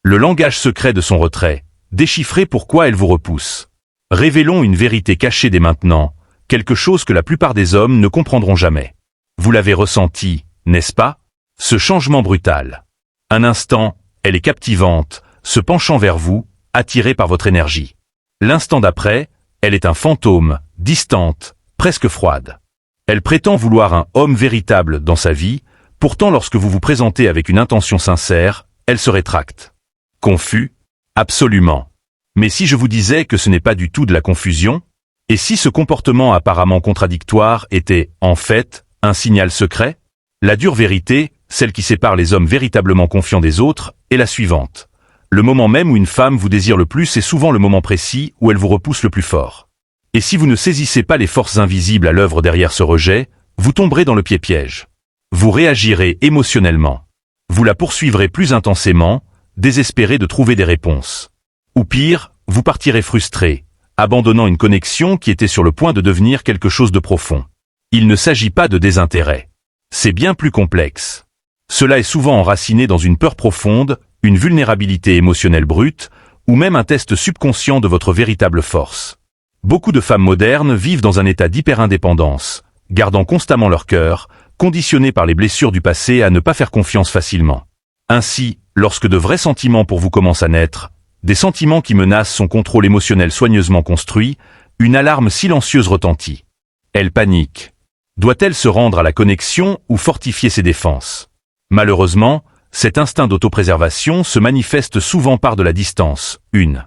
Le langage secret de son retrait. Déchiffrez pourquoi elle vous repousse. Révélons une vérité cachée dès maintenant, quelque chose que la plupart des hommes ne comprendront jamais. Vous l'avez ressenti, n'est-ce pas? Ce changement brutal. Un instant, elle est captivante, se penchant vers vous, attirée par votre énergie. L'instant d'après, elle est un fantôme, distante, presque froide. Elle prétend vouloir un homme véritable dans sa vie, pourtant lorsque vous vous présentez avec une intention sincère, elle se rétracte. Confus? Absolument. Mais si je vous disais que ce n'est pas du tout de la confusion? Et si ce comportement apparemment contradictoire était, en fait, un signal secret? La dure vérité, celle qui sépare les hommes véritablement confiants des autres, est la suivante. Le moment même où une femme vous désire le plus est souvent le moment précis où elle vous repousse le plus fort. Et si vous ne saisissez pas les forces invisibles à l'œuvre derrière ce rejet, vous tomberez dans le piège. Vous réagirez émotionnellement. Vous la poursuivrez plus intensément, désespéré de trouver des réponses. Ou pire, vous partirez frustré, abandonnant une connexion qui était sur le point de devenir quelque chose de profond. Il ne s'agit pas de désintérêt. C'est bien plus complexe. Cela est souvent enraciné dans une peur profonde, une vulnérabilité émotionnelle brute, ou même un test subconscient de votre véritable force. Beaucoup de femmes modernes vivent dans un état d'hyper-indépendance, gardant constamment leur cœur, conditionnés par les blessures du passé à ne pas faire confiance facilement. Ainsi, lorsque de vrais sentiments pour vous commencent à naître, des sentiments qui menacent son contrôle émotionnel soigneusement construit, une alarme silencieuse retentit. Elle panique. Doit-elle se rendre à la connexion ou fortifier ses défenses? Malheureusement, cet instinct d'autopréservation se manifeste souvent par de la distance, une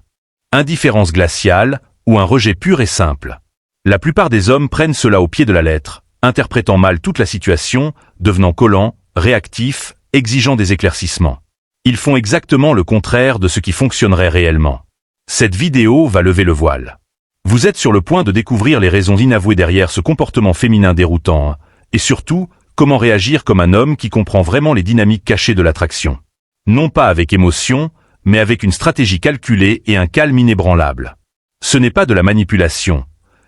indifférence glaciale ou un rejet pur et simple. La plupart des hommes prennent cela au pied de la lettre, interprétant mal toute la situation, devenant collants, réactifs, exigeant des éclaircissements. Ils font exactement le contraire de ce qui fonctionnerait réellement. Cette vidéo va lever le voile. Vous êtes sur le point de découvrir les raisons inavouées derrière ce comportement féminin déroutant, et surtout, comment réagir comme un homme qui comprend vraiment les dynamiques cachées de l'attraction. Non pas avec émotion, mais avec une stratégie calculée et un calme inébranlable. Ce n'est pas de la manipulation,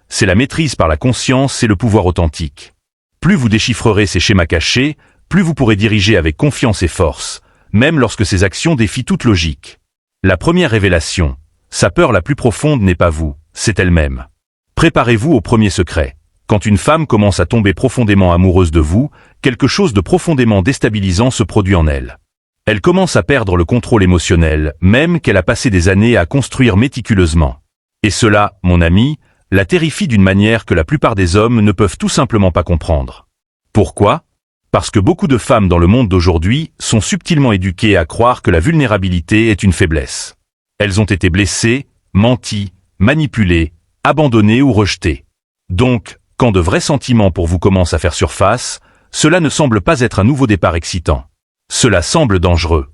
c'est la maîtrise par la conscience et le pouvoir authentique. Plus vous déchiffrerez ces schémas cachés, plus vous pourrez diriger avec confiance et force, même lorsque ces actions défient toute logique. La première révélation, sa peur la plus profonde n'est pas vous, c'est elle-même. Préparez-vous au premier secret. Quand une femme commence à tomber profondément amoureuse de vous, quelque chose de profondément déstabilisant se produit en elle. Elle commence à perdre le contrôle émotionnel, même qu'elle a passé des années à construire méticuleusement. Et cela, mon ami, la terrifie d'une manière que la plupart des hommes ne peuvent tout simplement pas comprendre. Pourquoi? Parce que beaucoup de femmes dans le monde d'aujourd'hui sont subtilement éduquées à croire que la vulnérabilité est une faiblesse. Elles ont été blessées, menties, manipulées, abandonnées ou rejetées. Donc, quand de vrais sentiments pour vous commencent à faire surface, cela ne semble pas être un nouveau départ excitant. Cela semble dangereux.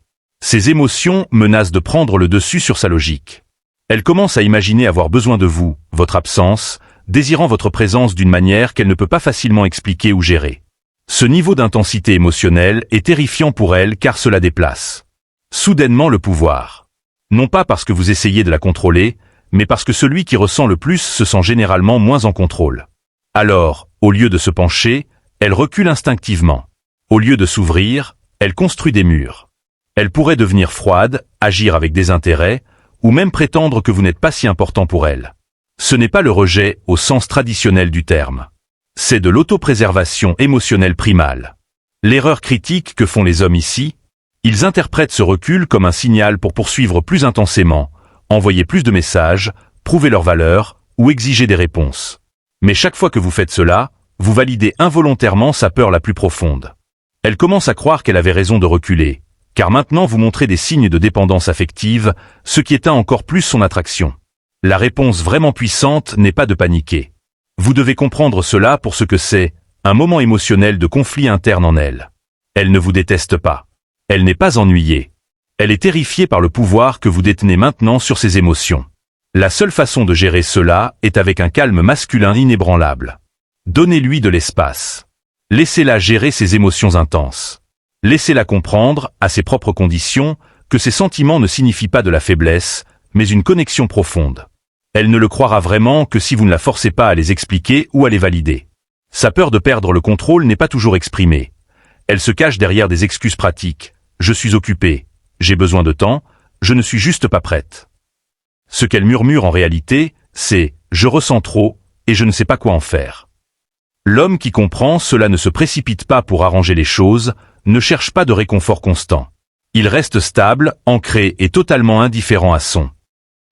Ces émotions menacent de prendre le dessus sur sa logique. Elle commence à imaginer avoir besoin de vous, votre absence, désirant votre présence d'une manière qu'elle ne peut pas facilement expliquer ou gérer. Ce niveau d'intensité émotionnelle est terrifiant pour elle car cela déplace soudainement le pouvoir. Non pas parce que vous essayez de la contrôler, mais parce que celui qui ressent le plus se sent généralement moins en contrôle. Alors, au lieu de se pencher, elle recule instinctivement. Au lieu de s'ouvrir, elle construit des murs. Elle pourrait devenir froide, agir avec désintérêt, ou même prétendre que vous n'êtes pas si important pour elle. Ce n'est pas le rejet au sens traditionnel du terme. C'est de l'autopréservation émotionnelle primale. L'erreur critique que font les hommes ici, ils interprètent ce recul comme un signal pour poursuivre plus intensément, envoyer plus de messages, prouver leur valeur ou exiger des réponses. Mais chaque fois que vous faites cela, vous validez involontairement sa peur la plus profonde. Elle commence à croire qu'elle avait raison de reculer, car maintenant vous montrez des signes de dépendance affective, ce qui éteint encore plus son attraction. La réponse vraiment puissante n'est pas de paniquer. Vous devez comprendre cela pour ce que c'est, un moment émotionnel de conflit interne en elle. Elle ne vous déteste pas. Elle n'est pas ennuyée. Elle est terrifiée par le pouvoir que vous détenez maintenant sur ses émotions. La seule façon de gérer cela est avec un calme masculin inébranlable. Donnez-lui de l'espace. Laissez-la gérer ses émotions intenses. Laissez-la comprendre, à ses propres conditions, que ces sentiments ne signifient pas de la faiblesse, mais une connexion profonde. Elle ne le croira vraiment que si vous ne la forcez pas à les expliquer ou à les valider. Sa peur de perdre le contrôle n'est pas toujours exprimée. Elle se cache derrière des excuses pratiques. Je suis occupé. J'ai besoin de temps. je ne suis juste pas prête. Ce qu'elle murmure en réalité, c'est « je ressens trop et je ne sais pas quoi en faire ». L'homme qui comprend cela ne se précipite pas pour arranger les choses, ne cherche pas de réconfort constant. Il reste stable, ancré et totalement indifférent à son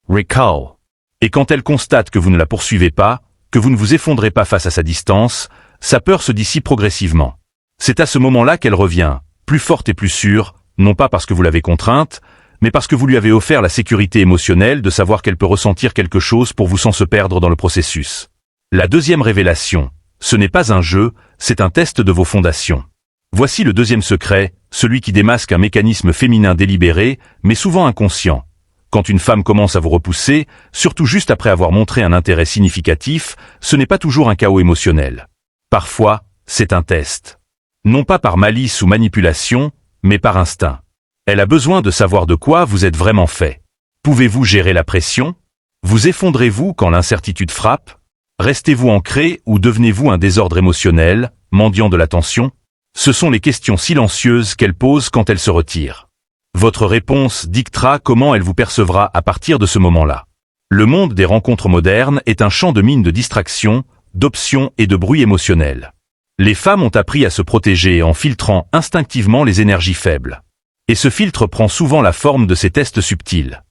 recall. Et quand elle constate que vous ne la poursuivez pas, que vous ne vous effondrez pas face à sa distance, sa peur se dissipe progressivement. C'est à ce moment-là qu'elle revient, plus forte et plus sûre, non pas parce que vous l'avez contrainte, mais parce que vous lui avez offert la sécurité émotionnelle de savoir qu'elle peut ressentir quelque chose pour vous sans se perdre dans le processus. La deuxième révélation, ce n'est pas un jeu, c'est un test de vos fondations. Voici le deuxième secret, celui qui démasque un mécanisme féminin délibéré, mais souvent inconscient. Quand une femme commence à vous repousser, surtout juste après avoir montré un intérêt significatif, ce n'est pas toujours un chaos émotionnel. Parfois, c'est un test. Non pas par malice ou manipulation, mais par instinct. Elle a besoin de savoir de quoi vous êtes vraiment fait. Pouvez-vous gérer la pression? Vous effondrez-vous quand l'incertitude frappe? Restez-vous ancré ou devenez-vous un désordre émotionnel, mendiant de l'attention? Ce sont les questions silencieuses qu'elle pose quand elle se retire. Votre réponse dictera comment elle vous percevra à partir de ce moment-là. Le monde des rencontres modernes est un champ de mines de distractions, d'options et de bruit émotionnel. Les femmes ont appris à se protéger en filtrant instinctivement les énergies faibles. Et ce filtre prend souvent la forme de ces tests subtils.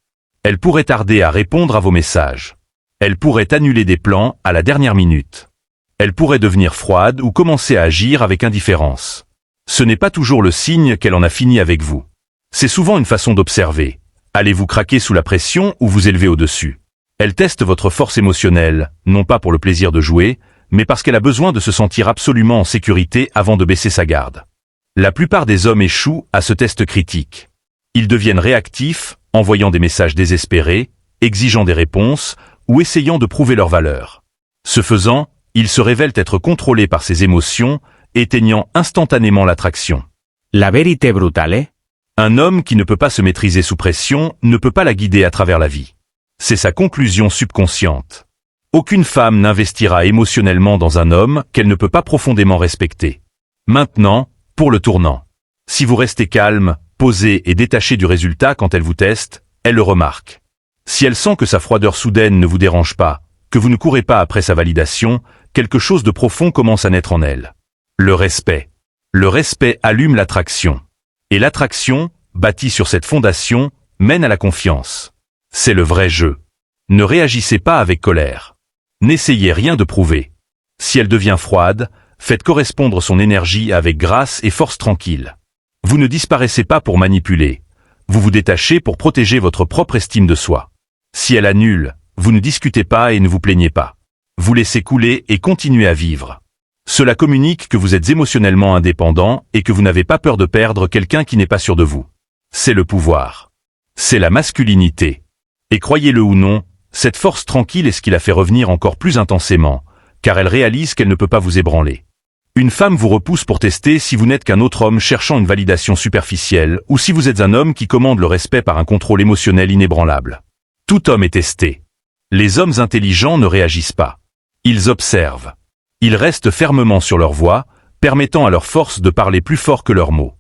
Elles pourraient tarder à répondre à vos messages. Elles pourraient annuler des plans à la dernière minute. Elles pourraient devenir froides ou commencer à agir avec indifférence. Ce n'est pas toujours le signe qu'elle en a fini avec vous. C'est souvent une façon d'observer. Allez-vous craquer sous la pression ou vous élever au-dessus? Elle teste votre force émotionnelle, non pas pour le plaisir de jouer, mais parce qu'elle a besoin de se sentir absolument en sécurité avant de baisser sa garde. La plupart des hommes échouent à ce test critique. Ils deviennent réactifs, envoyant des messages désespérés, exigeant des réponses, ou essayant de prouver leur valeur. Ce faisant, ils se révèlent être contrôlés par ces émotions, éteignant instantanément l'attraction. La vérité brutale. Un homme qui ne peut pas se maîtriser sous pression ne peut pas la guider à travers la vie. C'est sa conclusion subconsciente. Aucune femme n'investira émotionnellement dans un homme qu'elle ne peut pas profondément respecter. Maintenant, pour le tournant. Si vous restez calme, posé et détaché du résultat quand elle vous teste, elle le remarque. Si elle sent que sa froideur soudaine ne vous dérange pas, que vous ne courez pas après sa validation, quelque chose de profond commence à naître en elle. Le respect. Le respect allume l'attraction. Et l'attraction, bâtie sur cette fondation, mène à la confiance. C'est le vrai jeu. Ne réagissez pas avec colère. N'essayez rien de prouver. Si elle devient froide, faites correspondre son énergie avec grâce et force tranquille. Vous ne disparaissez pas pour manipuler. Vous vous détachez pour protéger votre propre estime de soi. Si elle annule, vous ne discutez pas et ne vous plaignez pas. Vous laissez couler et continuez à vivre. Cela communique que vous êtes émotionnellement indépendant et que vous n'avez pas peur de perdre quelqu'un qui n'est pas sûr de vous. C'est le pouvoir. C'est la masculinité. Et croyez-le ou non, cette force tranquille est ce qui la fait revenir encore plus intensément, car elle réalise qu'elle ne peut pas vous ébranler. Une femme vous repousse pour tester si vous n'êtes qu'un autre homme cherchant une validation superficielle ou si vous êtes un homme qui commande le respect par un contrôle émotionnel inébranlable. Tout homme est testé. Les hommes intelligents ne réagissent pas. Ils observent. Ils restent fermement sur leur voie, permettant à leur force de parler plus fort que leurs mots.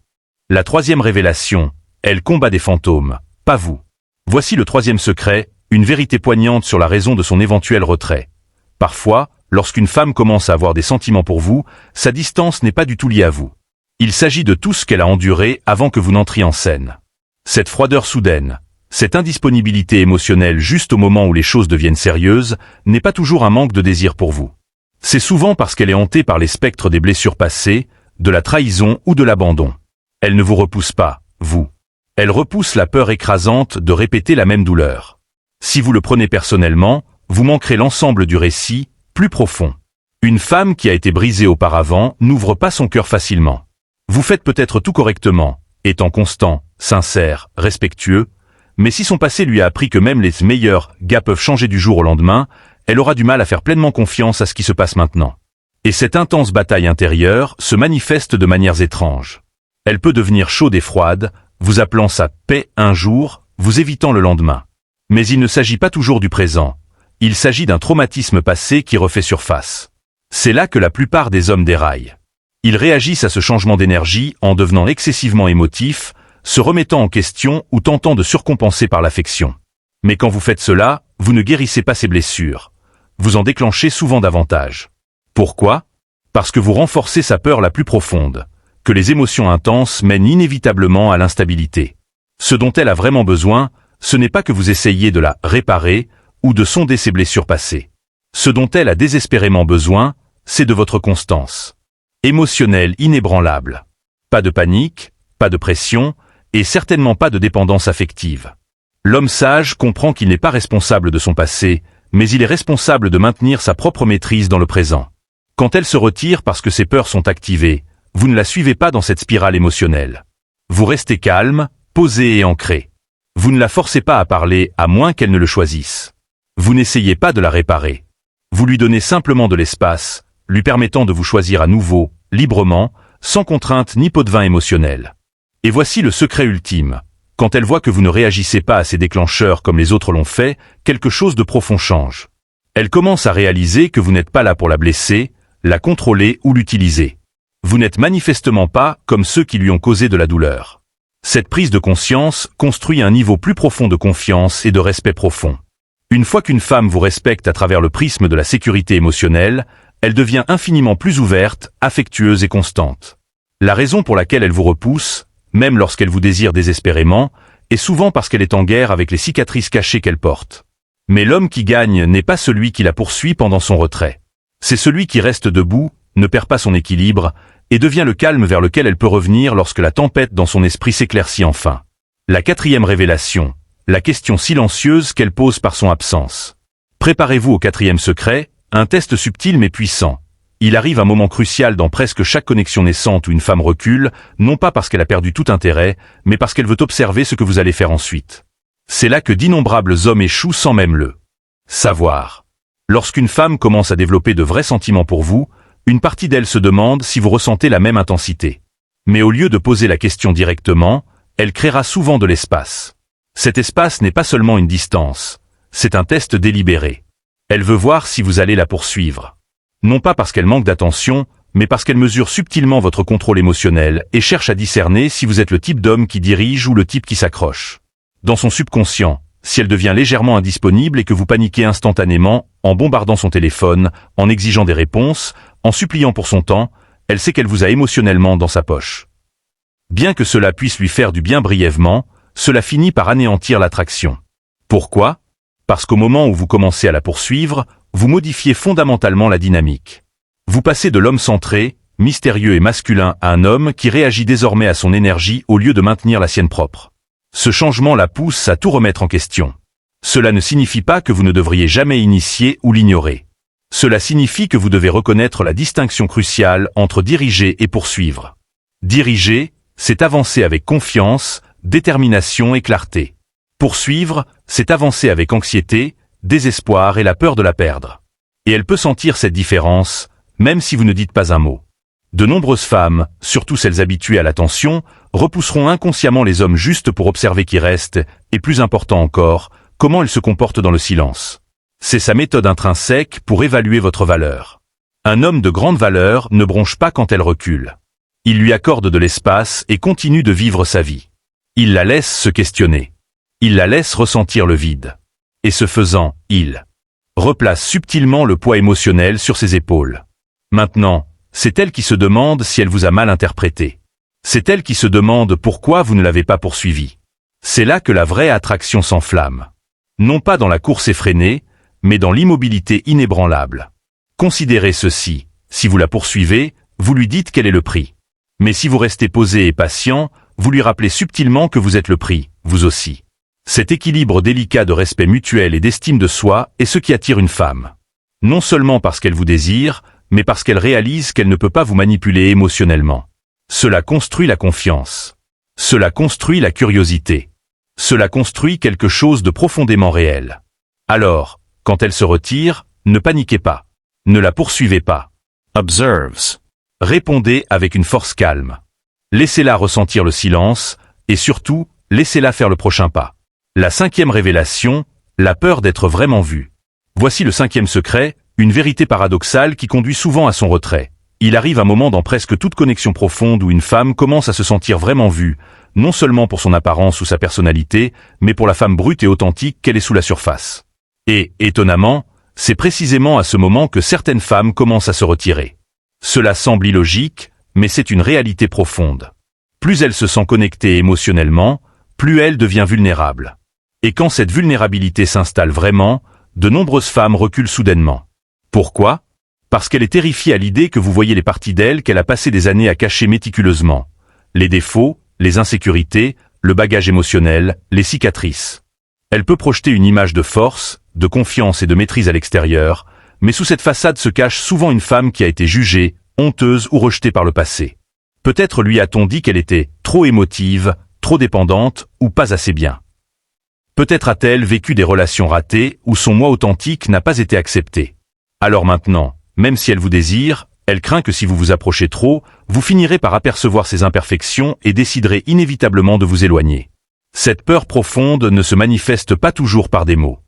La troisième révélation, elle combat des fantômes, pas vous. Voici le troisième secret, une vérité poignante sur la raison de son éventuel retrait. Parfois, lorsqu'une femme commence à avoir des sentiments pour vous, sa distance n'est pas du tout liée à vous. Il s'agit de tout ce qu'elle a enduré avant que vous n'entriez en scène. Cette froideur soudaine, cette indisponibilité émotionnelle juste au moment où les choses deviennent sérieuses, n'est pas toujours un manque de désir pour vous. C'est souvent parce qu'elle est hantée par les spectres des blessures passées, de la trahison ou de l'abandon. Elle ne vous repousse pas, vous. Elle repousse la peur écrasante de répéter la même douleur. Si vous le prenez personnellement, vous manquerez l'ensemble du récit, plus profond. Une femme qui a été brisée auparavant n'ouvre pas son cœur facilement. Vous faites peut-être tout correctement, étant constant, sincère, respectueux, mais si son passé lui a appris que même les meilleurs gars peuvent changer du jour au lendemain, elle aura du mal à faire pleinement confiance à ce qui se passe maintenant. Et cette intense bataille intérieure se manifeste de manières étranges. Elle peut devenir chaude et froide, vous appelant sa paix un jour, vous évitant le lendemain. Mais il ne s'agit pas toujours du présent. Il s'agit d'un traumatisme passé qui refait surface. C'est là que la plupart des hommes déraillent. Ils réagissent à ce changement d'énergie en devenant excessivement émotifs, se remettant en question ou tentant de surcompenser par l'affection. Mais quand vous faites cela, vous ne guérissez pas ces blessures. Vous en déclenchez souvent davantage. Pourquoi? Parce que vous renforcez sa peur la plus profonde, que les émotions intenses mènent inévitablement à l'instabilité. Ce dont elle a vraiment besoin, ce n'est pas que vous essayiez de la réparer ou de sonder ses blessures passées. Ce dont elle a désespérément besoin, c'est de votre constance. Émotionnelle inébranlable. Pas de panique, pas de pression, et certainement pas de dépendance affective. L'homme sage comprend qu'il n'est pas responsable de son passé, mais il est responsable de maintenir sa propre maîtrise dans le présent. Quand elle se retire parce que ses peurs sont activées, vous ne la suivez pas dans cette spirale émotionnelle. Vous restez calme, posé et ancré. Vous ne la forcez pas à parler à moins qu'elle ne le choisisse. Vous n'essayez pas de la réparer. Vous lui donnez simplement de l'espace, lui permettant de vous choisir à nouveau, librement, sans contrainte ni pot de vin émotionnel. Et voici le secret ultime. Quand elle voit que vous ne réagissez pas à ces déclencheurs comme les autres l'ont fait, quelque chose de profond change. Elle commence à réaliser que vous n'êtes pas là pour la blesser, la contrôler ou l'utiliser. Vous n'êtes manifestement pas comme ceux qui lui ont causé de la douleur. Cette prise de conscience construit un niveau plus profond de confiance et de respect profond. Une fois qu'une femme vous respecte à travers le prisme de la sécurité émotionnelle, elle devient infiniment plus ouverte, affectueuse et constante. La raison pour laquelle elle vous repousse, même lorsqu'elle vous désire désespérément, est souvent parce qu'elle est en guerre avec les cicatrices cachées qu'elle porte. Mais l'homme qui gagne n'est pas celui qui la poursuit pendant son retrait. C'est celui qui reste debout, ne perd pas son équilibre, et devient le calme vers lequel elle peut revenir lorsque la tempête dans son esprit s'éclaircit enfin. La quatrième révélation, la question silencieuse qu'elle pose par son absence. Préparez-vous au quatrième secret, un test subtil mais puissant. Il arrive un moment crucial dans presque chaque connexion naissante où une femme recule, non pas parce qu'elle a perdu tout intérêt, mais parce qu'elle veut observer ce que vous allez faire ensuite. C'est là que d'innombrables hommes échouent sans même le savoir. Lorsqu'une femme commence à développer de vrais sentiments pour vous, une partie d'elle se demande si vous ressentez la même intensité. Mais au lieu de poser la question directement, elle créera souvent de l'espace. Cet espace n'est pas seulement une distance, c'est un test délibéré. Elle veut voir si vous allez la poursuivre. Non pas parce qu'elle manque d'attention, mais parce qu'elle mesure subtilement votre contrôle émotionnel et cherche à discerner si vous êtes le type d'homme qui dirige ou le type qui s'accroche. Dans son subconscient, si elle devient légèrement indisponible et que vous paniquez instantanément, en bombardant son téléphone, en exigeant des réponses, en suppliant pour son temps, elle sait qu'elle vous a émotionnellement dans sa poche. Bien que cela puisse lui faire du bien brièvement, cela finit par anéantir l'attraction. Pourquoi? Parce qu'au moment où vous commencez à la poursuivre, vous modifiez fondamentalement la dynamique. Vous passez de l'homme centré, mystérieux et masculin à un homme qui réagit désormais à son énergie au lieu de maintenir la sienne propre. Ce changement la pousse à tout remettre en question. Cela ne signifie pas que vous ne devriez jamais initier ou l'ignorer. Cela signifie que vous devez reconnaître la distinction cruciale entre diriger et poursuivre. Diriger, c'est avancer avec confiance, détermination et clarté. Poursuivre, c'est avancer avec anxiété, désespoir et la peur de la perdre. Et elle peut sentir cette différence, même si vous ne dites pas un mot. De nombreuses femmes, surtout celles habituées à l'attention, repousseront inconsciemment les hommes juste pour observer qui reste, et plus important encore, comment ils se comportent dans le silence. C'est sa méthode intrinsèque pour évaluer votre valeur. Un homme de grande valeur ne bronche pas quand elle recule. Il lui accorde de l'espace et continue de vivre sa vie. Il la laisse se questionner. Il la laisse ressentir le vide. Et ce faisant, il replace subtilement le poids émotionnel sur ses épaules. Maintenant, c'est elle qui se demande si elle vous a mal interprété. C'est elle qui se demande pourquoi vous ne l'avez pas poursuivi. C'est là que la vraie attraction s'enflamme. Non pas dans la course effrénée, mais dans l'immobilité inébranlable. Considérez ceci, si vous la poursuivez, vous lui dites quel est le prix. Mais si vous restez posé et patient, vous lui rappelez subtilement que vous êtes le prix, vous aussi. Cet équilibre délicat de respect mutuel et d'estime de soi est ce qui attire une femme. Non seulement parce qu'elle vous désire, mais parce qu'elle réalise qu'elle ne peut pas vous manipuler émotionnellement. Cela construit la confiance. Cela construit la curiosité. Cela construit quelque chose de profondément réel. Alors, quand elle se retire, ne paniquez pas. Ne la poursuivez pas. Observes. Répondez avec une force calme. Laissez-la ressentir le silence, et surtout, laissez-la faire le prochain pas. La cinquième révélation, la peur d'être vraiment vue. Voici le cinquième secret, une vérité paradoxale qui conduit souvent à son retrait. Il arrive un moment dans presque toute connexion profonde où une femme commence à se sentir vraiment vue, non seulement pour son apparence ou sa personnalité, mais pour la femme brute et authentique qu'elle est sous la surface. Et, étonnamment, c'est précisément à ce moment que certaines femmes commencent à se retirer. Cela semble illogique, mais c'est une réalité profonde. Plus elle se sent connectée émotionnellement, plus elle devient vulnérable. Et quand cette vulnérabilité s'installe vraiment, de nombreuses femmes reculent soudainement. Pourquoi ? Parce qu'elle est terrifiée à l'idée que vous voyez les parties d'elle qu'elle a passé des années à cacher méticuleusement. Les défauts, les insécurités, le bagage émotionnel, les cicatrices. Elle peut projeter une image de force, de confiance et de maîtrise à l'extérieur, mais sous cette façade se cache souvent une femme qui a été jugée, honteuse ou rejetée par le passé. Peut-être lui a-t-on dit qu'elle était trop émotive, trop dépendante ou pas assez bien. Peut-être a-t-elle vécu des relations ratées où son moi authentique n'a pas été accepté. Alors maintenant, même si elle vous désire, elle craint que si vous vous approchez trop, vous finirez par apercevoir ses imperfections et déciderez inévitablement de vous éloigner. Cette peur profonde ne se manifeste pas toujours par des mots.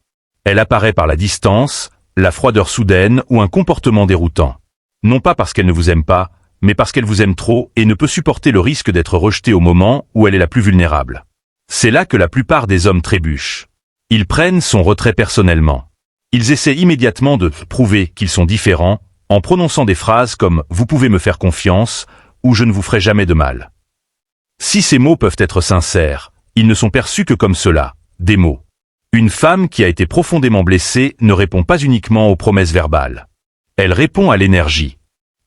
Elle apparaît par la distance, la froideur soudaine ou un comportement déroutant. Non pas parce qu'elle ne vous aime pas, mais parce qu'elle vous aime trop et ne peut supporter le risque d'être rejetée au moment où elle est la plus vulnérable. C'est là que la plupart des hommes trébuchent. Ils prennent son retrait personnellement. Ils essaient immédiatement de prouver qu'ils sont différents, en prononçant des phrases comme « vous pouvez me faire confiance » ou « je ne vous ferai jamais de mal ». Si ces mots peuvent être sincères, ils ne sont perçus que comme cela, des mots. Une femme qui a été profondément blessée ne répond pas uniquement aux promesses verbales. Elle répond à l'énergie.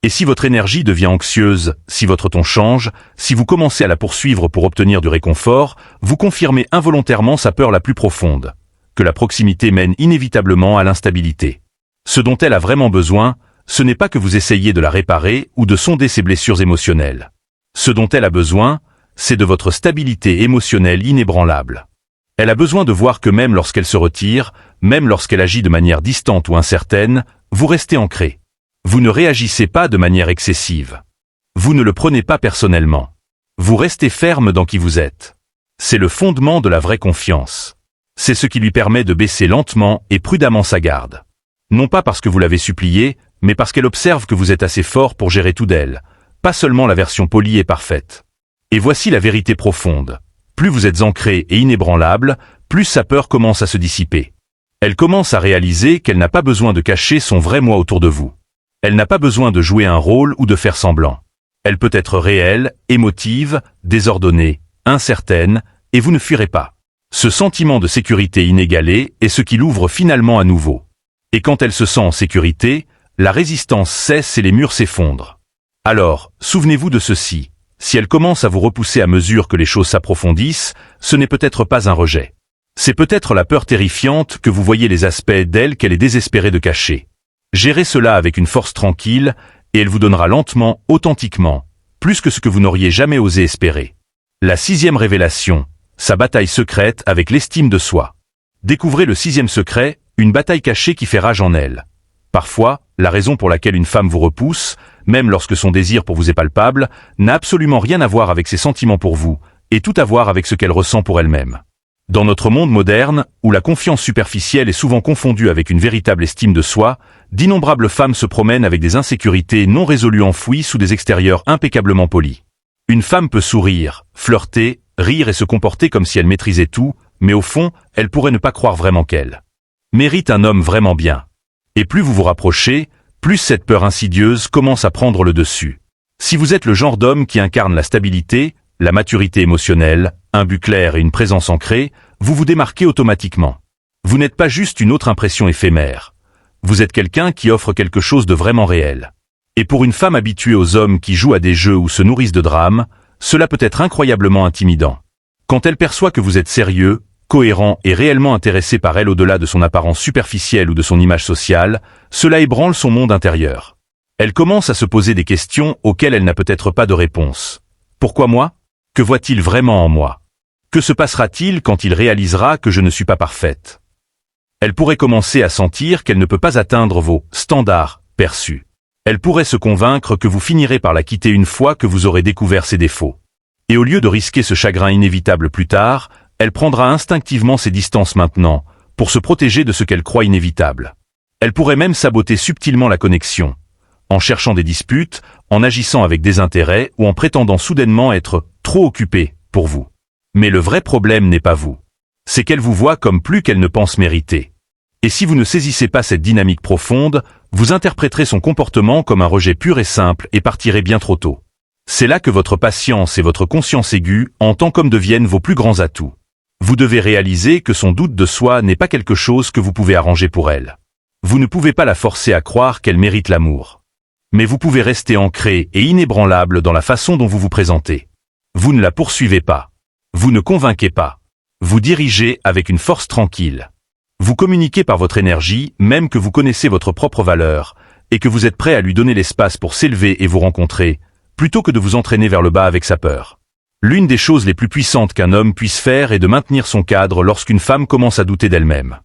Et si votre énergie devient anxieuse, si votre ton change, si vous commencez à la poursuivre pour obtenir du réconfort, vous confirmez involontairement sa peur la plus profonde, que la proximité mène inévitablement à l'instabilité. Ce dont elle a vraiment besoin, ce n'est pas que vous essayiez de la réparer ou de sonder ses blessures émotionnelles. Ce dont elle a besoin, c'est de votre stabilité émotionnelle inébranlable. Elle a besoin de voir que même lorsqu'elle se retire, même lorsqu'elle agit de manière distante ou incertaine, vous restez ancré. Vous ne réagissez pas de manière excessive. Vous ne le prenez pas personnellement. Vous restez ferme dans qui vous êtes. C'est le fondement de la vraie confiance. C'est ce qui lui permet de baisser lentement et prudemment sa garde. Non pas parce que vous l'avez supplié, mais parce qu'elle observe que vous êtes assez fort pour gérer tout d'elle, pas seulement la version polie et parfaite. Et voici la vérité profonde. Plus vous êtes ancré et inébranlable, plus sa peur commence à se dissiper. Elle commence à réaliser qu'elle n'a pas besoin de cacher son vrai moi autour de vous. Elle n'a pas besoin de jouer un rôle ou de faire semblant. Elle peut être réelle, émotive, désordonnée, incertaine, et vous ne fuirez pas. Ce sentiment de sécurité inégalée est ce qui l'ouvre finalement à nouveau. Et quand elle se sent en sécurité, la résistance cesse et les murs s'effondrent. Alors, souvenez-vous de ceci. Si elle commence à vous repousser à mesure que les choses s'approfondissent, ce n'est peut-être pas un rejet. C'est peut-être la peur terrifiante que vous voyez les aspects d'elle qu'elle est désespérée de cacher. Gérez cela avec une force tranquille, et elle vous donnera lentement, authentiquement, plus que ce que vous n'auriez jamais osé espérer. La 6e révélation, sa bataille secrète avec l'estime de soi. Découvrez le 6e secret, une bataille cachée qui fait rage en elle. Parfois, la raison pour laquelle une femme vous repousse, même lorsque son désir pour vous est palpable, n'a absolument rien à voir avec ses sentiments pour vous, et tout à voir avec ce qu'elle ressent pour elle-même. Dans notre monde moderne, où la confiance superficielle est souvent confondue avec une véritable estime de soi, d'innombrables femmes se promènent avec des insécurités non résolues enfouies sous des extérieurs impeccablement polis. Une femme peut sourire, flirter, rire et se comporter comme si elle maîtrisait tout, mais au fond, elle pourrait ne pas croire vraiment qu'elle mérite un homme vraiment bien. Et plus vous vous rapprochez, plus cette peur insidieuse commence à prendre le dessus. Si vous êtes le genre d'homme qui incarne la stabilité, la maturité émotionnelle, un but clair et une présence ancrée, vous vous démarquez automatiquement. Vous n'êtes pas juste une autre impression éphémère. Vous êtes quelqu'un qui offre quelque chose de vraiment réel. Et pour une femme habituée aux hommes qui jouent à des jeux ou se nourrissent de drames, cela peut être incroyablement intimidant. Quand elle perçoit que vous êtes sérieux, cohérent et réellement intéressé par elle au-delà de son apparence superficielle ou de son image sociale, cela ébranle son monde intérieur. Elle commence à se poser des questions auxquelles elle n'a peut-être pas de réponse. Pourquoi moi ? Que voit-il vraiment en moi ? Que se passera-t-il quand il réalisera que je ne suis pas parfaite ? Elle pourrait commencer à sentir qu'elle ne peut pas atteindre vos standards perçus. Elle pourrait se convaincre que vous finirez par la quitter une fois que vous aurez découvert ses défauts. Et au lieu de risquer ce chagrin inévitable plus tard, elle prendra instinctivement ses distances maintenant, pour se protéger de ce qu'elle croit inévitable. Elle pourrait même saboter subtilement la connexion, en cherchant des disputes, en agissant avec désintérêt ou en prétendant soudainement être trop occupée pour vous. Mais le vrai problème n'est pas vous. C'est qu'elle vous voit comme plus qu'elle ne pense mériter. Et si vous ne saisissez pas cette dynamique profonde, vous interpréterez son comportement comme un rejet pur et simple et partirez bien trop tôt. C'est là que votre patience et votre conscience aiguë, en tant qu'homme, deviennent vos plus grands atouts. Vous devez réaliser que son doute de soi n'est pas quelque chose que vous pouvez arranger pour elle. Vous ne pouvez pas la forcer à croire qu'elle mérite l'amour. Mais vous pouvez rester ancré et inébranlable dans la façon dont vous vous présentez. Vous ne la poursuivez pas. Vous ne convainquez pas. Vous dirigez avec une force tranquille. Vous communiquez par votre énergie, même que vous connaissez votre propre valeur, et que vous êtes prêt à lui donner l'espace pour s'élever et vous rencontrer, plutôt que de vous entraîner vers le bas avec sa peur. L'une des choses les plus puissantes qu'un homme puisse faire est de maintenir son cadre lorsqu'une femme commence à douter d'elle-même.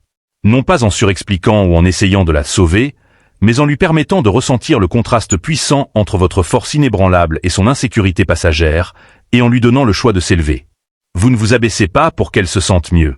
Non pas en surexpliquant ou en essayant de la sauver, mais en lui permettant de ressentir le contraste puissant entre votre force inébranlable et son insécurité passagère, et en lui donnant le choix de s'élever. Vous ne vous abaissez pas pour qu'elle se sente mieux.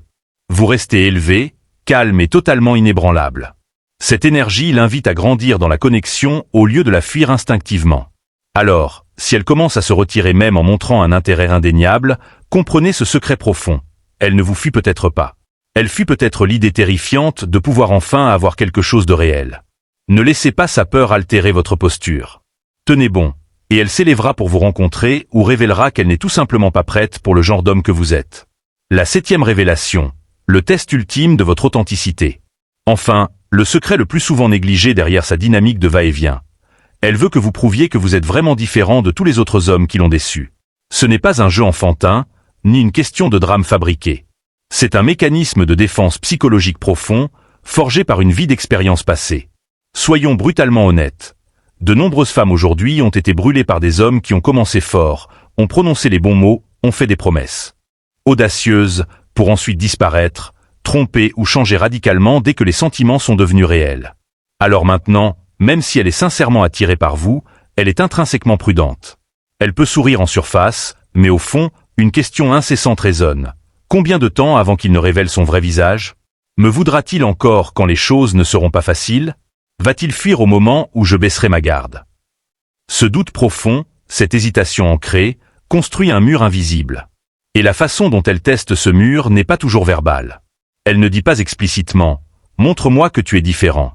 Vous restez élevé, calme et totalement inébranlable. Cette énergie l'invite à grandir dans la connexion au lieu de la fuir instinctivement. Alors, si elle commence à se retirer même en montrant un intérêt indéniable, comprenez ce secret profond. Elle ne vous fuit peut-être pas. Elle fuit peut-être l'idée terrifiante de pouvoir enfin avoir quelque chose de réel. Ne laissez pas sa peur altérer votre posture. Tenez bon, et elle s'élèvera pour vous rencontrer ou révélera qu'elle n'est tout simplement pas prête pour le genre d'homme que vous êtes. La 7e révélation, le test ultime de votre authenticité. Enfin, le secret le plus souvent négligé derrière sa dynamique de va-et-vient. Elle veut que vous prouviez que vous êtes vraiment différent de tous les autres hommes qui l'ont déçu. Ce n'est pas un jeu enfantin, ni une question de drame fabriqué. C'est un mécanisme de défense psychologique profond, forgé par une vie d'expérience passée. Soyons brutalement honnêtes. De nombreuses femmes aujourd'hui ont été brûlées par des hommes qui ont commencé fort, ont prononcé les bons mots, ont fait des promesses audacieuses, pour ensuite disparaître, tromper ou changer radicalement dès que les sentiments sont devenus réels. Alors maintenant, même si elle est sincèrement attirée par vous, elle est intrinsèquement prudente. Elle peut sourire en surface, mais au fond, une question incessante résonne. Combien de temps avant qu'il ne révèle son vrai visage? Me voudra-t-il encore quand les choses ne seront pas faciles? Va-t-il fuir au moment où je baisserai ma garde? Ce doute profond, cette hésitation ancrée, construit un mur invisible. Et la façon dont elle teste ce mur n'est pas toujours verbale. Elle ne dit pas explicitement « Montre-moi que tu es différent ».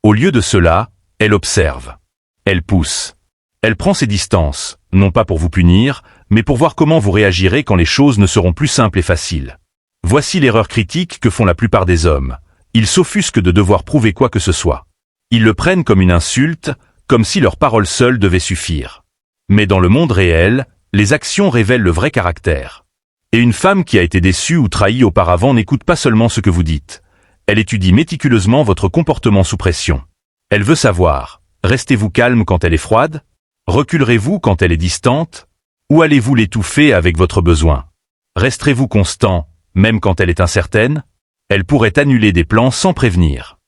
Au lieu de cela, elle observe. Elle pousse. Elle prend ses distances, non pas pour vous punir, mais pour voir comment vous réagirez quand les choses ne seront plus simples et faciles. Voici l'erreur critique que font la plupart des hommes. Ils s'offusquent de devoir prouver quoi que ce soit. Ils le prennent comme une insulte, comme si leur parole seule devait suffire. Mais dans le monde réel, les actions révèlent le vrai caractère. Et une femme qui a été déçue ou trahie auparavant n'écoute pas seulement ce que vous dites. Elle étudie méticuleusement votre comportement sous pression. Elle veut savoir, restez-vous calme quand elle est froide? Reculerez-vous quand elle est distante? Ou allez-vous l'étouffer avec votre besoin? Resterez-vous constant, même quand elle est incertaine? Elle pourrait annuler des plans sans prévenir.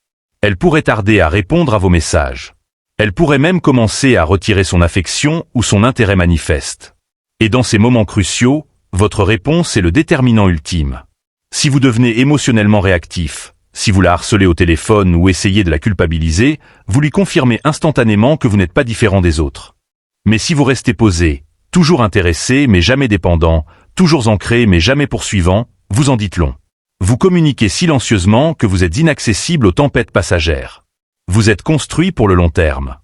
Elle pourrait tarder à répondre à vos messages. Elle pourrait même commencer à retirer son affection ou son intérêt manifeste. Et dans ces moments cruciaux, votre réponse est le déterminant ultime. Si vous devenez émotionnellement réactif, si vous la harcelez au téléphone ou essayez de la culpabiliser, vous lui confirmez instantanément que vous n'êtes pas différent des autres. Mais si vous restez posé, toujours intéressé mais jamais dépendant, toujours ancré mais jamais poursuivant, vous en dites long. Vous communiquez silencieusement que vous êtes inaccessible aux tempêtes passagères. Vous êtes construit pour le long terme.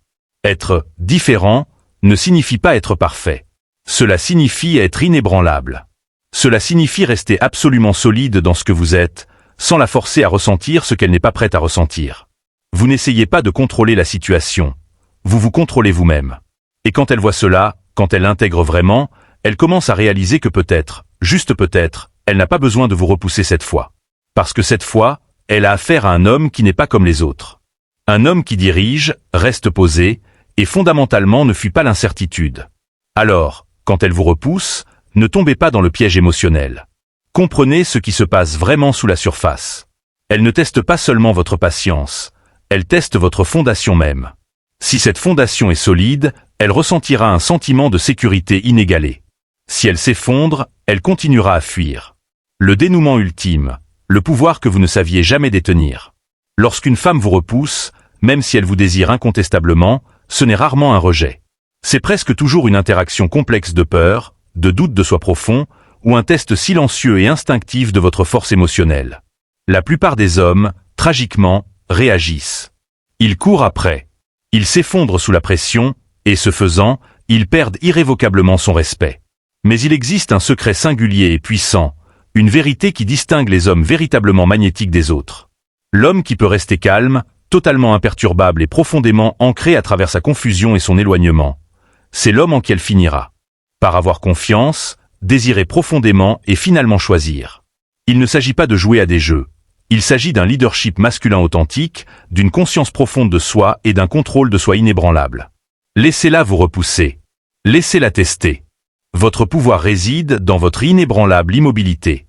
Être différent ne signifie pas être parfait. Cela signifie être inébranlable. Cela signifie rester absolument solide dans ce que vous êtes, sans la forcer à ressentir ce qu'elle n'est pas prête à ressentir. Vous n'essayez pas de contrôler la situation. Vous vous contrôlez vous-même. Et quand elle voit cela, quand elle l'intègre vraiment, elle commence à réaliser que peut-être, juste peut-être, elle n'a pas besoin de vous repousser cette fois. Parce que cette fois, elle a affaire à un homme qui n'est pas comme les autres. Un homme qui dirige, reste posé, et fondamentalement ne fuit pas l'incertitude. Alors, quand elle vous repousse, ne tombez pas dans le piège émotionnel. Comprenez ce qui se passe vraiment sous la surface. Elle ne teste pas seulement votre patience, elle teste votre fondation même. Si cette fondation est solide, elle ressentira un sentiment de sécurité inégalé. Si elle s'effondre, elle continuera à fuir. Le dénouement ultime, le pouvoir que vous ne saviez jamais détenir. Lorsqu'une femme vous repousse, même si elle vous désire incontestablement, ce n'est rarement un rejet. C'est presque toujours une interaction complexe de peur, de doute de soi profond, ou un test silencieux et instinctif de votre force émotionnelle. La plupart des hommes, tragiquement, réagissent. Ils courent après. Ils s'effondrent sous la pression, et ce faisant, ils perdent irrévocablement son respect. Mais il existe un secret singulier et puissant, une vérité qui distingue les hommes véritablement magnétiques des autres. L'homme qui peut rester calme, totalement imperturbable et profondément ancré à travers sa confusion et son éloignement, c'est l'homme en qui elle finira par avoir confiance, désirer profondément et finalement choisir. Il ne s'agit pas de jouer à des jeux. Il s'agit d'un leadership masculin authentique, d'une conscience profonde de soi et d'un contrôle de soi inébranlable. Laissez-la vous repousser. Laissez-la tester. Votre pouvoir réside dans votre inébranlable immobilité.